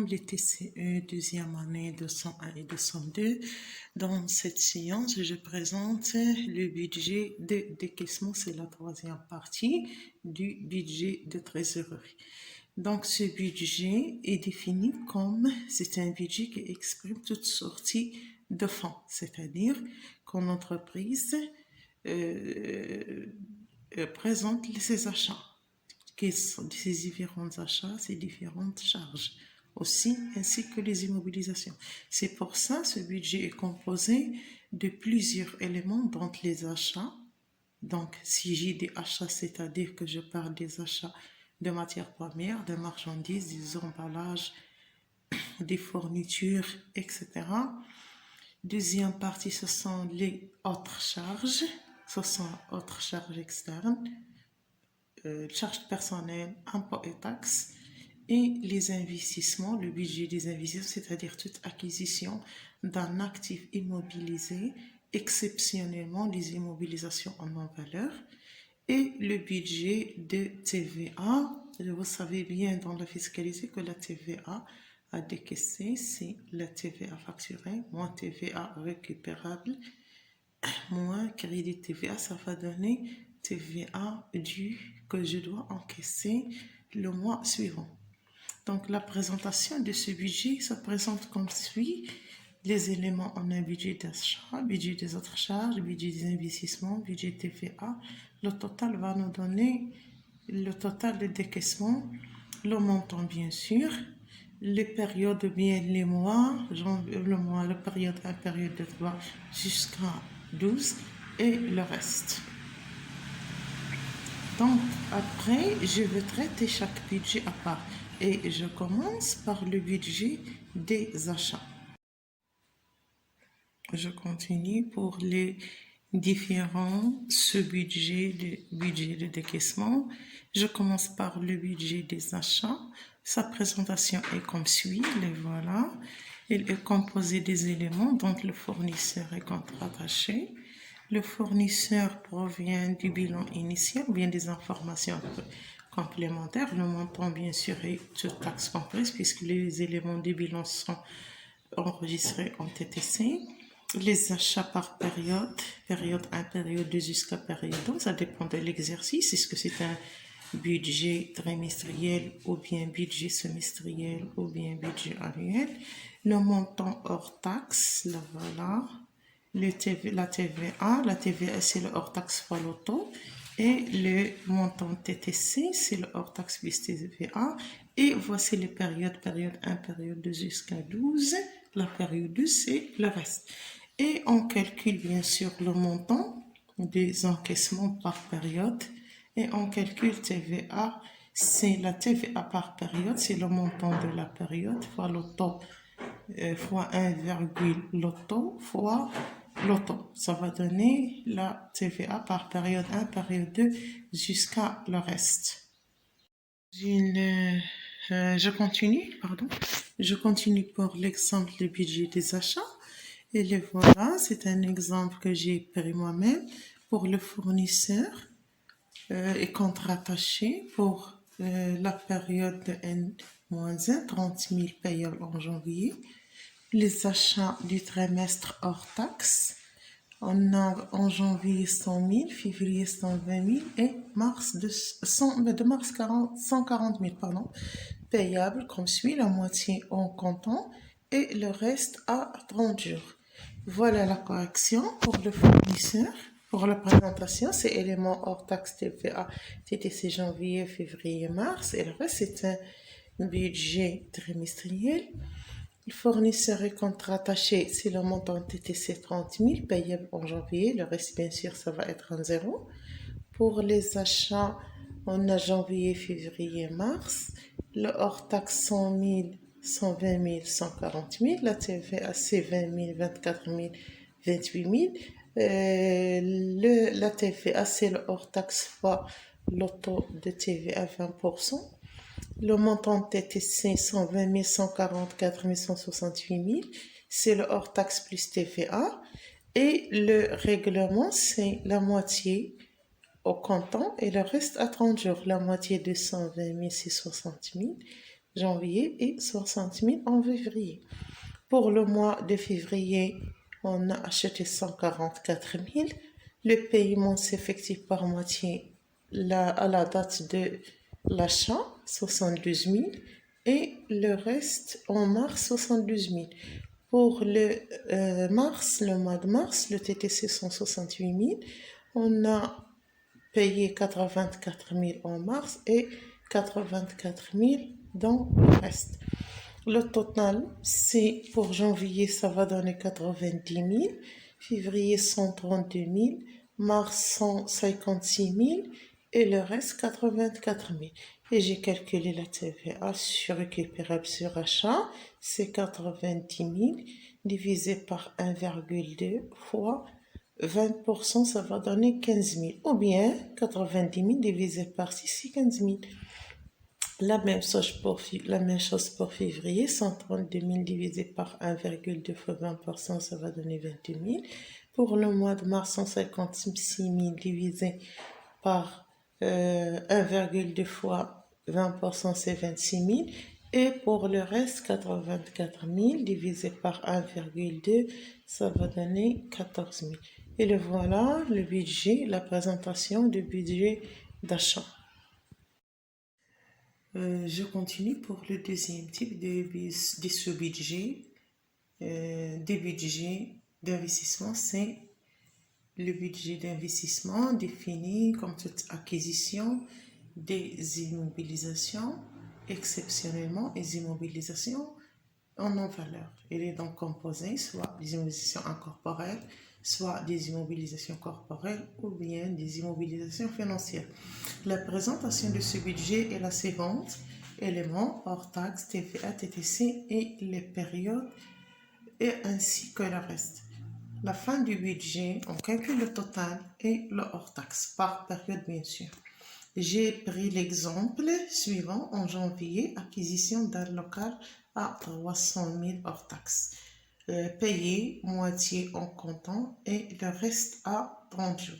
Les TCE deuxième année 201 et 202. Dans cette séance, je présente le budget de décaissement. C'est la troisième partie du budget de trésorerie. Donc, ce budget est défini comme c'est un budget qui exprime toute sortie de fonds, c'est-à-dire qu'une entreprise présente ses achats, ces différents achats, ces différentes charges aussi, ainsi que les immobilisations. C'est pour ça ce budget est composé de plusieurs éléments, dont les achats. Donc, si j'ai des achats, c'est-à-dire que je parle des achats de matières premières, de marchandises, des emballages, des fournitures, etc. Deuxième partie, ce sont les autres charges. Ce sont autres charges externes, charges personnelles, impôts et taxes, et les investissements, le budget des investissements, c'est-à-dire toute acquisition d'un actif immobilisé, exceptionnellement les immobilisations en non-valeur, et le budget de TVA. Vous savez bien dans la fiscalité que la TVA à décaisser, c'est la TVA facturée, moins TVA récupérable, moins crédit TVA, ça va donner TVA due que je dois encaisser le mois suivant. Donc, la présentation de ce budget se présente comme suit. Les éléments, on a budget d'achat, budget des autres charges, budget des investissements, budget TVA. Le total va nous donner le total de décaissement, le montant bien sûr, les périodes bien les mois, le mois, la période 1, période de 3 jusqu'à 12 et le reste. Donc, après, je vais traiter chaque budget à part. Et je commence par le budget des achats. Je continue pour les différents sous-budgets de décaissement. Je commence par le budget des achats. Sa présentation est comme suit, les voilà. Il est composé des éléments dont le fournisseur est contre-attaché. Le fournisseur provient du bilan initial, bien des informations complémentaires. Le montant, bien sûr, est toute taxe comprise puisque les éléments du bilan sont enregistrés en TTC. Les achats par période, période 1, période 2 jusqu'à période 2, ça dépend de l'exercice. Est-ce que c'est un budget trimestriel ou bien budget semestriel ou bien budget annuel? Le montant hors taxe, là voilà. La TVA c'est le hors taxe fois l'auto, et le montant TTC c'est le hors taxe plus TVA, et voici les périodes, période 1, période 2 jusqu'à 12, la période 2 c'est le reste. Et on calcule bien sûr le montant des encaissements par période, et on calcule TVA, c'est la TVA par période, c'est le montant de la période fois l'auto, fois 1, l'auto fois l'auto. Ça va donner la TVA par période 1, période 2 jusqu'à le reste. Je continue, pardon. Je continue pour l'exemple du budget des achats. Et le voilà, c'est un exemple que j'ai pris moi-même pour le fournisseur et contre-attaché pour la période de N-1, 30 000 payables en janvier. Les achats du trimestre hors taxe, on a en janvier 100 000, février 120 000 et mars de 140 000, pardon, payables comme suit, la moitié en comptant et le reste à 30 jours. Voilà la correction pour le fournisseur. Pour la présentation, c'est éléments hors taxe TVA, TTC janvier, février, mars, et le reste c'est un budget trimestriel. Le fournisseur est contre-attaché, c'est le montant TTC 30 000, payable en janvier. Le reste, bien sûr, ça va être en zéro. Pour les achats, on a janvier, février, mars. Le hors-taxe 100 000, 120 000, 140 000. La TVA, c'est 20 000, 24 000, 28 000. La TVA, c'est le hors-taxe fois le taux de TVA 20%. Le montant TTC 120 000, 144 000, 168 000, c'est le hors taxe plus TVA. Et le règlement, c'est la moitié au comptant et le reste à 30 jours. La moitié de 120 000, c'est 60 000. janvier et 60 000 en février. Pour le mois de février, on a acheté 144 000. Le paiement s'effectue par moitié à la date de l'achat, 72 000. Et le reste en mars, 72 000. Pour le mois de mars, le TTC 168 000. On a payé 84 000 en mars et 84 000 dans le reste. Le total, c'est pour janvier, ça va donner 90 000, février 132 000, mars 156 000 et le reste 84 000. Et j'ai calculé la TVA sur récupérable sur achat, c'est 90 000 divisé par 1,2 fois 20%, ça va donner 15 000. Ou bien 90 000 divisé par 6, c'est 15 000. La même chose pour février, 132 000 divisé par 1,2 fois 20%, ça va donner 28 000. Pour le mois de mars, 156 000 divisé par 1,2 fois 20%, c'est 26 000. Et pour le reste, 84 000 divisé par 1,2, ça va donner 14 000. Et le voilà, le budget, la présentation du budget d'achat. Je continue pour le deuxième type de ce budget. Des budgets d'investissement, c'est le budget d'investissement défini comme toute acquisition des immobilisations, exceptionnellement les immobilisations en non-valeur. Il est donc composé soit des immobilisations incorporelles, soit des immobilisations corporelles ou bien des immobilisations financières. La présentation de ce budget est la suivante: éléments hors taxes, TVA, TTC et les périodes et ainsi que le reste. La fin du budget, on calcule le total et le hors taxe par période bien sûr. J'ai pris l'exemple suivant en janvier, acquisition d'un local à 300 000 hors taxe. Payé moitié en comptant et le reste à 30 jours.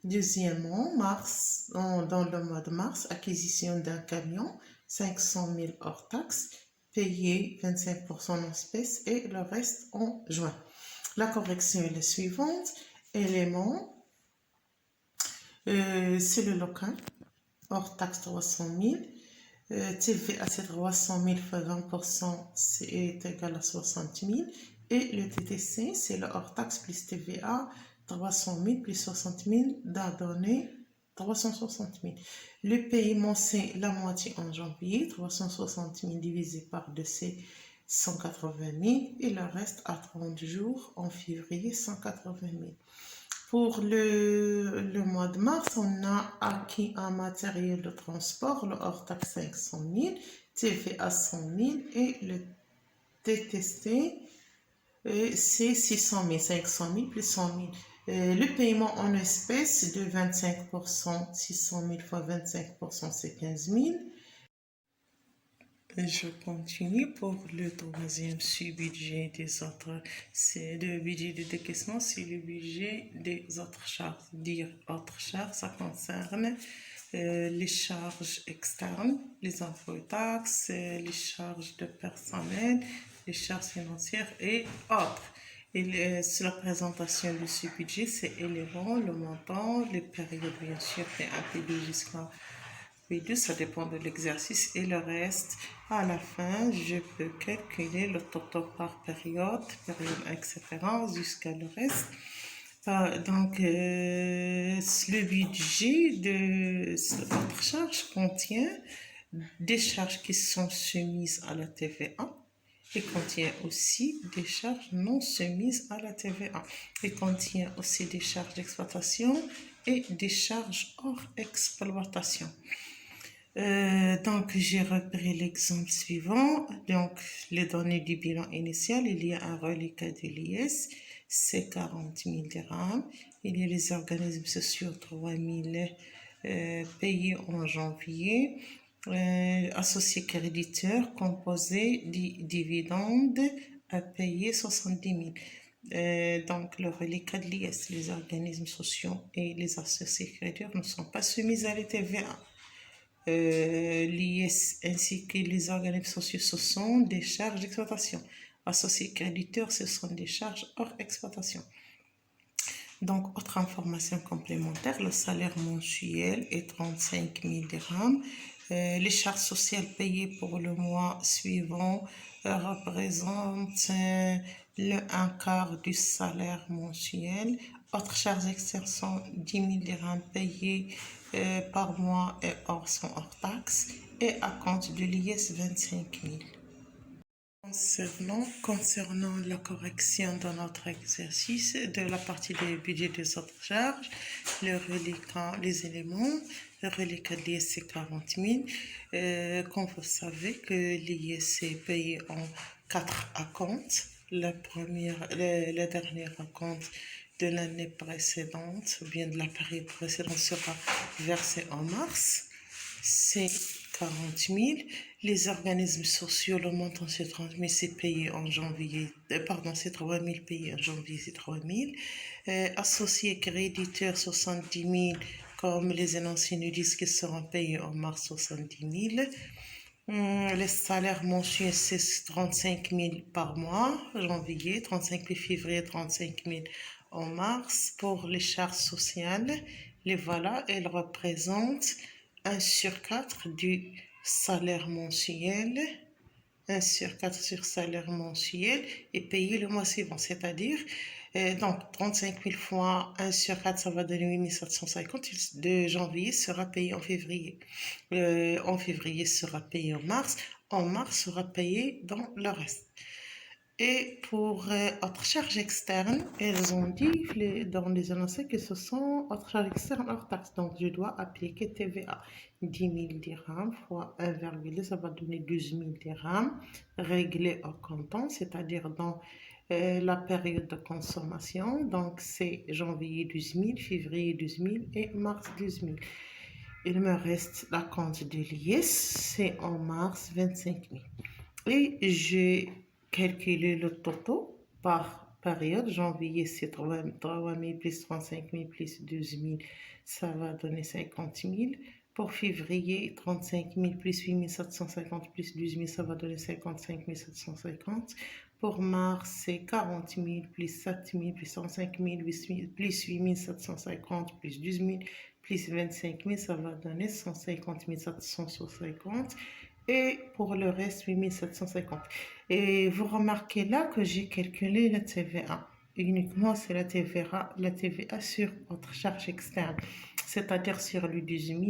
Deuxièmement, dans le mois de mars, acquisition d'un camion, 500 000 hors taxe, payé 25% en espèces et le reste en juin. La correction est la suivante. Élément, c'est le local, hors taxe 300 000. TVA, c'est 300 000 fois 20%, c'est égal à 60 000. Et le TTC, c'est le hors taxe plus TVA, 300 000 plus 60 000, d'à donner 360 000. Le paiement, c'est la moitié en janvier, 360 000 divisé par 2, c'est 180 000. Et le reste à 30 jours en février, 180 000. Pour le mois de mars, on a acquis un matériel de transport, le hors taxe 500 000, TVA 100 000 et le TTC c'est 600 000, 500 000 plus 100 000. Le paiement en espèces de 25%, 600 000 fois 25%, c'est 15 000. Je continue pour le troisième sous-budget des autres. C'est le budget de décaissement, c'est le budget des autres charges. Dire autres charges, ça concerne les charges externes, les impôts et taxes, les charges de personnel, les charges financières et autres. Et sur la présentation de ce budget, c'est élément, le montant, les périodes bien sûr, et un peu jusqu'à P2, ça dépend de l'exercice et le reste. À la fin, je peux calculer le total par période, etc. jusqu'à le reste. Donc, le budget de votre charge contient des charges qui sont soumises à la TVA et contient aussi des charges non soumises à la TVA. Il contient aussi des charges d'exploitation et des charges hors exploitation. Donc, j'ai repris l'exemple suivant. Donc, les données du bilan initial, il y a un reliquat de l'IS, c'est 40 000 dirhams. Il y a les organismes sociaux, 3 000 payés en janvier. Associés créditeurs, composé des dividendes à payer 70 000. Donc, le reliquat de l'IS, les organismes sociaux et les associés créditeurs ne sont pas soumis à la TVA. l'IS ainsi que les organismes sociaux, ce sont des charges d'exploitation. Associés créditeurs, ce sont des charges hors exploitation. Donc, autre information complémentaire, le salaire mensuel est 35 000 dirhams. Les charges sociales payées pour le mois suivant représentent un quart du salaire mensuel. Autres charges externes sont 10 000 dirhams payés par mois et sont hors taxes. Et à compte de l'IS, 25 000. Concernant la correction dans notre exercice de la partie des budgets des autres charges, les éléments, le reliquat de l'IS c'est 40 000. Comme vous savez que l'IS est payé en 4 acomptes. La dernière acompte de l'année précédente, ou bien de la période précédente, sera versée en mars. C'est 40 000. Les organismes sociaux, le montant c'est 30 000, c'est payé en janvier, c'est 3 000 payés en janvier, c'est 3 000. Associés créditeurs, 70 000, comme les énoncés nous disent qu'ils seront payés en mars, 70 000. Les salaires mensuels, c'est 35 000 par mois, janvier, 35 000 février, 35 000 en mars. Pour les charges sociales, les voilà, elles représentent 1 sur 4 du salaire mensuel, 1 sur 4 sur salaire mensuel et payé le mois suivant, c'est-à-dire donc 35 000 fois 1 sur 4, ça va donner 8 750. De janvier sera payé en février. En février sera payé en mars sera payé dans le reste. Et pour autres charges externes, elles ont dit dans les annoncés que ce sont autres charges externes hors taxe. Donc, je dois appliquer TVA. 10 000 dirhams fois 1,2, ça va donner 12 000 dirhams réglés au comptant, c'est-à-dire dans la période de consommation. Donc, c'est janvier 12 000, février 12 000 et mars 12 000. Il me reste la compte de l'IS, c'est en mars 25 000. Et j'ai calculé le total par période. Janvier, c'est 3 000 plus 35 000 plus 12 000, ça va donner 50 000. Pour février, 35 000 plus 8 750 plus 12 000, ça va donner 55 750. Pour mars, c'est 40 000 plus 7 000 plus 105 000 plus 8 750 plus 12 000 plus 25 000, ça va donner 150 750. Et pour le reste, 8 750. Et vous remarquez là que j'ai calculé la TVA. Uniquement, c'est la TVA sur votre charge externe, c'est-à-dire sur le 12 000.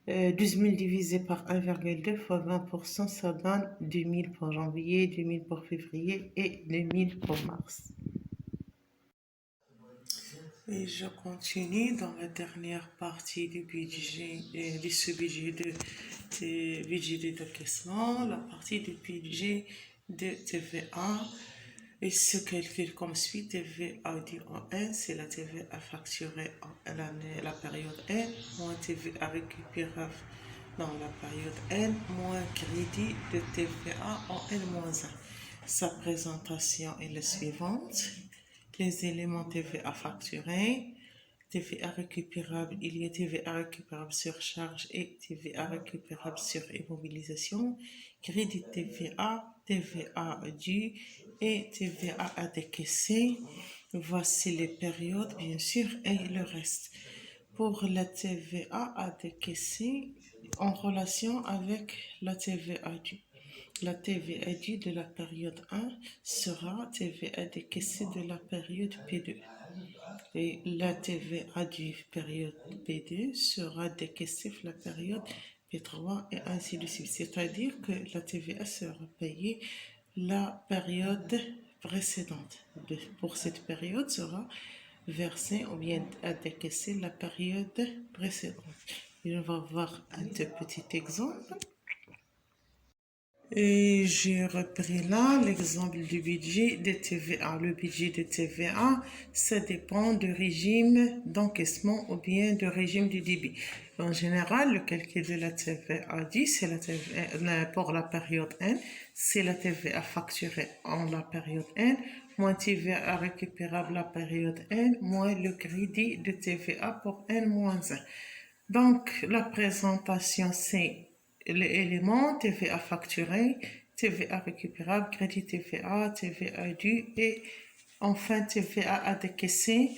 12 000 divisé par 1,2 fois 20%, ça donne 2 000 pour janvier, 2 000 pour février et 2 000 pour mars. Et je continue dans la dernière partie du budget, de ce budget de décaissement, la partie du budget de TVA. Et se calcule comme suit: TVA due en N, c'est la TVA facturée en la période N, moins TVA récupérable dans la période N, moins crédit de TVA en N-1. Sa présentation est la suivante. Les éléments TVA facturés, TVA récupérable, il y a TVA récupérable sur charge et TVA récupérable sur immobilisation, crédit TVA, TVA dû et TVA à décaisser. Voici les périodes, bien sûr, et le reste. Pour la TVA à décaisser, en relation avec la TVA due. La TVA due de la période 1 sera TVA décaissée de la période P2. Et la TVA due période P2 sera décaissée de la période P3 et ainsi de suite. C'est-à-dire que la TVA sera payée la période précédente. Pour cette période sera versée ou bien à décaisser la période précédente. Et on va voir un petit exemple. Et j'ai repris là l'exemple du budget de TVA. Le budget de TVA, ça dépend du régime d'encaissement ou bien du régime du débit. En général, le calcul de la TVA dit, c'est la TVA pour la période N, c'est la TVA facturée en la période N, moins TVA récupérable la période N, moins le crédit de TVA pour N-1. Donc, la présentation, c'est l'élément TVA facturé, TVA récupérable, crédit TVA, TVA dû et enfin TVA à décaisser.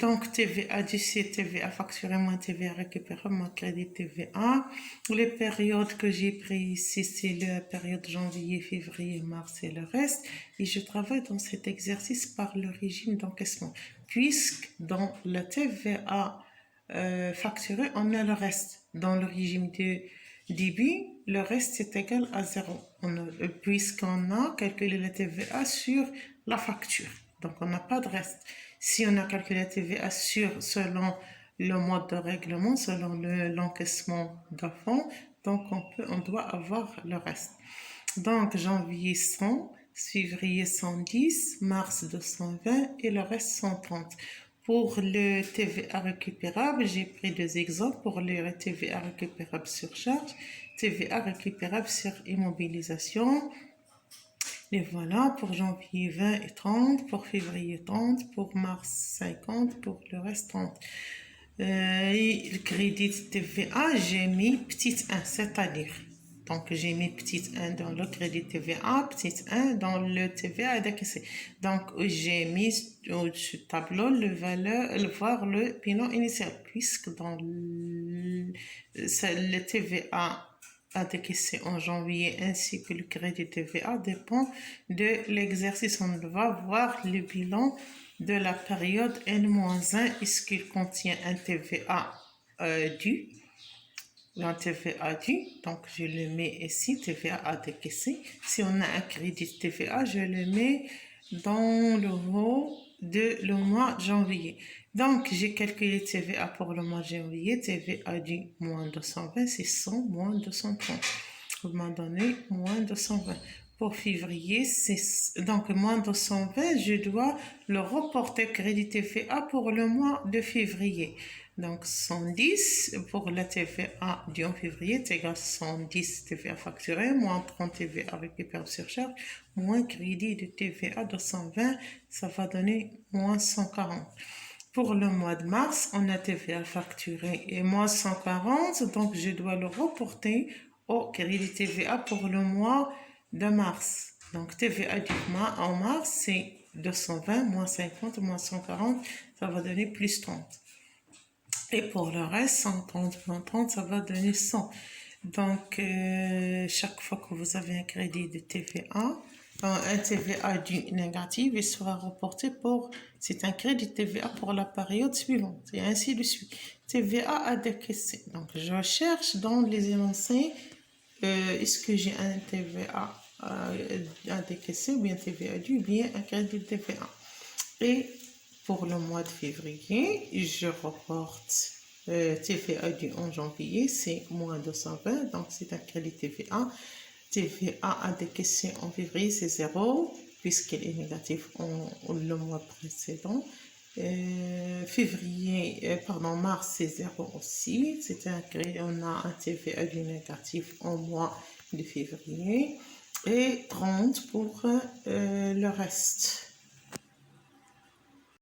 Donc, TVA dû, c'est TVA facturé moins TVA récupérable moins crédit TVA. Les périodes que j'ai prises ici, c'est la période janvier, février, mars et le reste. Et je travaille dans cet exercice par le régime d'encaissement, puisque dans la TVA facturé, on a le reste. Dans le régime de début, le reste est égal à 0. Puisqu'on a calculé la TVA sur la facture. Donc, on n'a pas de reste. Si on a calculé la TVA selon le mode de règlement, selon l'encaissement de fonds, donc on doit avoir le reste. Donc, janvier 100, février 110, mars 220 et le reste 130. Pour le TVA récupérable, j'ai pris deux exemples pour le TVA récupérable sur charge, TVA récupérable sur immobilisation. Et voilà, pour janvier 20 et 30, pour février 30, pour mars 50, pour le reste 30. Et le crédit TVA, j'ai mis petit 1, c'est-à-dire. Donc, j'ai mis petit 1 dans le crédit TVA, petit 1 dans le TVA décaissé. Donc, j'ai mis au-dessus du tableau voir le bilan initial, puisque dans le TVA à décaisser en janvier ainsi que le crédit TVA dépend de l'exercice. On va voir le bilan de la période N-1. Est-ce qu'il contient un TVA dû? Un TVA dû, donc je le mets ici, TVA à décaisser. Si on a un crédit TVA, je le mets dans le haut de le mois de janvier. Donc, j'ai calculé TVA pour le mois de janvier, TVA dû moins 220, c'est 100 moins 230. Vous m'en donnez moins 220. Pour février, c'est donc moins 220, je dois le reporter crédit TVA pour le mois de février. Donc 110 pour la TVA due en février est égal à 110 TVA facturé, moins 30 TVA récupérable sur charge, moins crédit de TVA de 120, ça va donner moins 140. Pour le mois de mars, on a TVA facturé et moins 140, donc je dois le reporter au crédit TVA pour le mois de mars. Donc TVA du mois en mars, c'est 220, moins 50, moins 140, ça va donner plus 30. Et pour le reste, 130 moins 30, ça va donner 100. Donc, chaque fois que vous avez un crédit de TVA, un TVA dû négatif, il sera reporté c'est un crédit TVA pour la période suivante, et ainsi de suite. TVA à décaisser. Donc, je cherche dans les énoncés, est-ce que j'ai un TVA à décaisser, ou bien TVA dû, ou bien un crédit de TVA. Et pour le mois de février, je reporte TVA dû en janvier, c'est moins 220, donc c'est un crédit TVA. TVA à décaisser en février, c'est 0, puisqu'il est négatif le mois précédent. Mars, c'est 0 aussi. On a un TVA dû négatif en mois de février. Et 30 pour le reste.